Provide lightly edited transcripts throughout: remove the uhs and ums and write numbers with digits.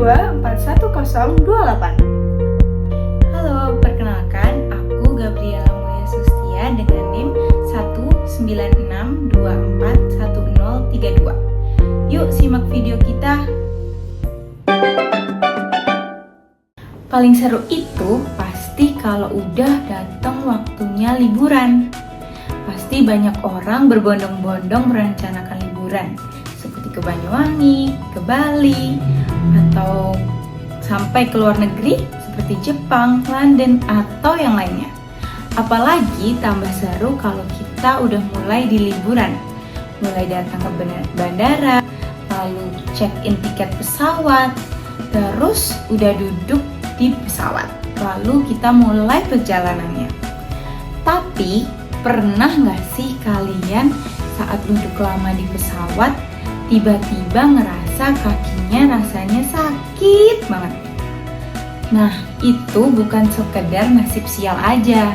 02411028. Halo, perkenalkan aku Gabriela Mulia Sustia dengan NIM 196241032. Yuk simak video kita. Paling seru itu pasti kalau udah datang waktunya liburan. Pasti banyak orang berbondong-bondong merencanakan liburan, seperti ke Banyuwangi, ke Bali, atau sampai ke luar negeri seperti Jepang, London, atau yang lainnya. Apalagi tambah seru kalau kita udah mulai di liburan. Mulai datang ke bandara, lalu check-in tiket pesawat, terus udah duduk di pesawat, lalu kita mulai perjalanannya. Tapi pernah nggak sih kalian saat duduk lama di pesawat tiba-tiba ngerasa kakinya rasanya sakit banget? Nah, itu bukan sekedar nasib sial aja,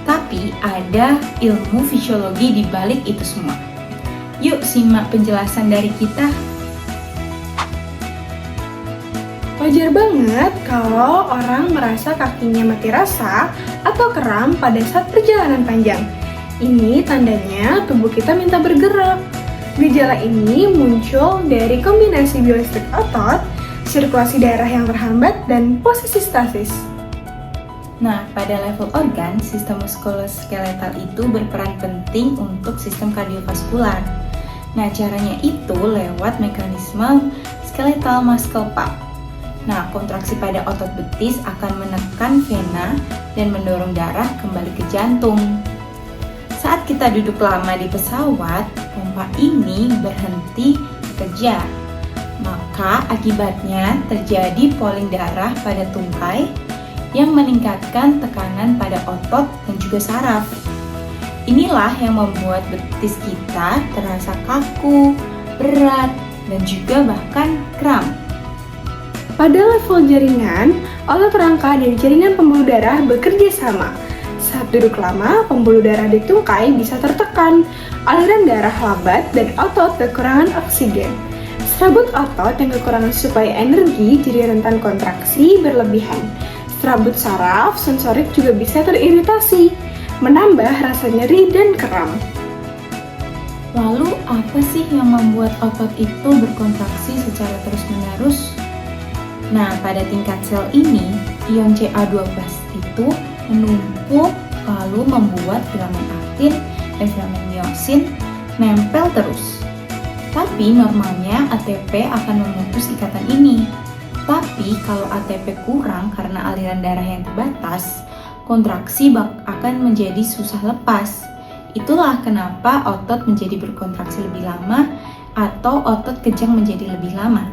tapi ada ilmu fisiologi di balik itu semua. Yuk simak penjelasan dari kita. Wajar banget kalau orang merasa kakinya mati rasa atau kram pada saat perjalanan panjang. Ini tandanya tubuh kita minta bergerak. Gejala ini muncul dari kombinasi biolistrik otot, sirkulasi darah yang terhambat, dan posisi stasis. Nah, pada level organ, sistem muskuloskeletal itu berperan penting untuk sistem kardiovaskular. Nah, caranya itu lewat mekanisme skeletal muscle pump. Nah, kontraksi pada otot betis akan menekan vena dan mendorong darah kembali ke jantung. Saat kita duduk lama di pesawat, pompa ini berhenti bekerja. Maka akibatnya terjadi pooling darah pada tungkai yang meningkatkan tekanan pada otot dan juga saraf. Inilah yang membuat betis kita terasa kaku, berat, dan juga bahkan kram. Pada level jaringan, otot rangka dan jaringan pembuluh darah bekerja sama. Saat duduk lama, pembuluh darah di tungkai bisa tertekan, aliran darah lambat, dan otot kekurangan oksigen. Serabut otot yang kekurangan suplai energi jadi rentan kontraksi berlebihan. Serabut saraf sensorik juga bisa teriritasi, menambah rasa nyeri dan kram. Lalu apa sih yang membuat otot itu berkontraksi secara terus-menerus? Nah, pada tingkat sel ini, ion Ca12 itu menumpuk lalu membuat filamen aktin dan filamen miosin nempel terus. Tapi normalnya ATP akan memutus ikatan ini. Tapi kalau ATP kurang karena aliran darah yang terbatas, kontraksi akan menjadi susah lepas. Itulah kenapa otot menjadi berkontraksi lebih lama atau otot kejang menjadi lebih lama.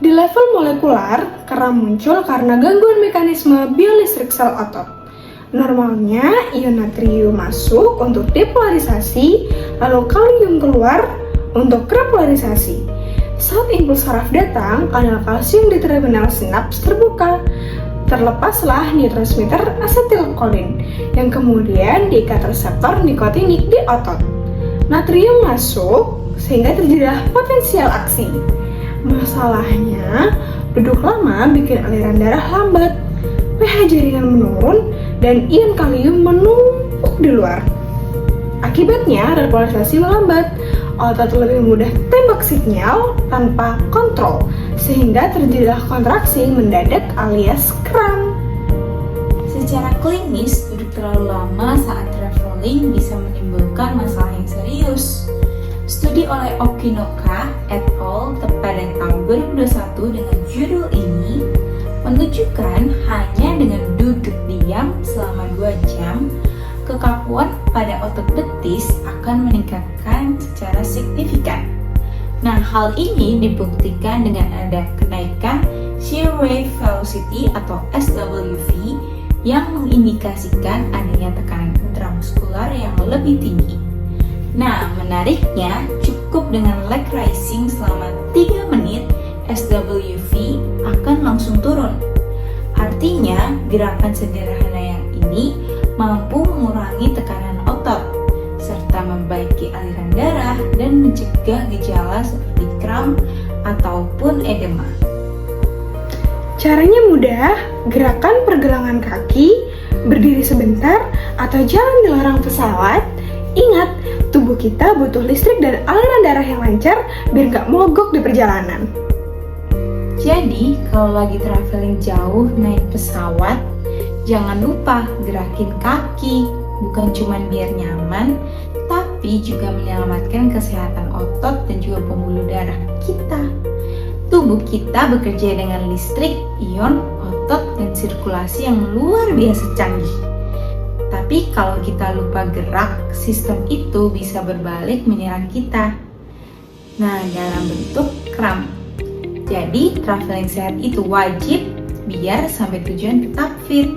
Di level molekular, kram muncul karena gangguan mekanisme biolistrik sel otot. Normalnya, ion natrium masuk untuk depolarisasi, lalu kalium keluar untuk repolarisasi. Saat impuls saraf datang, kanal kalsium di terminal sinaps terbuka. Terlepaslah neurotransmitter asetilkolin yang kemudian diikat reseptor nikotinik di otot. Natrium masuk sehingga terjadilah potensial aksi. Masalahnya, duduk lama bikin aliran darah lambat, pH jaringan menurun, dan ion kalium menumpuk di luar. Akibatnya, repolarisasi melambat, otot lebih mudah tembak sinyal tanpa kontrol, sehingga terjadilah kontraksi mendadak alias kram. Secara klinis, duduk terlalu lama saat traveling bisa menimbulkan masalah yang serius. Studi oleh Okinoka et al. Pada tahun 2021 dengan judul ini menunjukkan hanya dengan duduk diam selama 2 jam, kekakuan pada otot betis akan meningkatkan secara signifikan. Nah, hal ini dibuktikan dengan ada kenaikan shear wave velocity atau SWV yang mengindikasikan adanya tekanan intramuskular yang lebih tinggi. Nah, menariknya, cukup dengan leg raising selama 3 menit, SWV akan langsung turun. Artinya, gerakan sederhana yang ini mampu mengurangi tekanan otot, serta membaiki aliran darah dan mencegah gejala seperti kram ataupun edema. Caranya mudah, gerakan pergelangan kaki, berdiri sebentar, atau jalan di lorong pesawat. Ingat, tubuh kita butuh listrik dan aliran darah yang lancar biar nggak mogok di perjalanan. Jadi, kalau lagi traveling jauh naik pesawat, jangan lupa gerakin kaki, bukan cuma biar nyaman, tapi juga menyelamatkan kesehatan otot dan juga pembuluh darah kita. Tubuh kita bekerja dengan listrik, ion, otot, dan sirkulasi yang luar biasa canggih. Tapi kalau kita lupa gerak, sistem itu bisa berbalik menyerang kita. Nah, dalam bentuk kram. Jadi, traveling sehat itu wajib biar sampai tujuan tetap fit.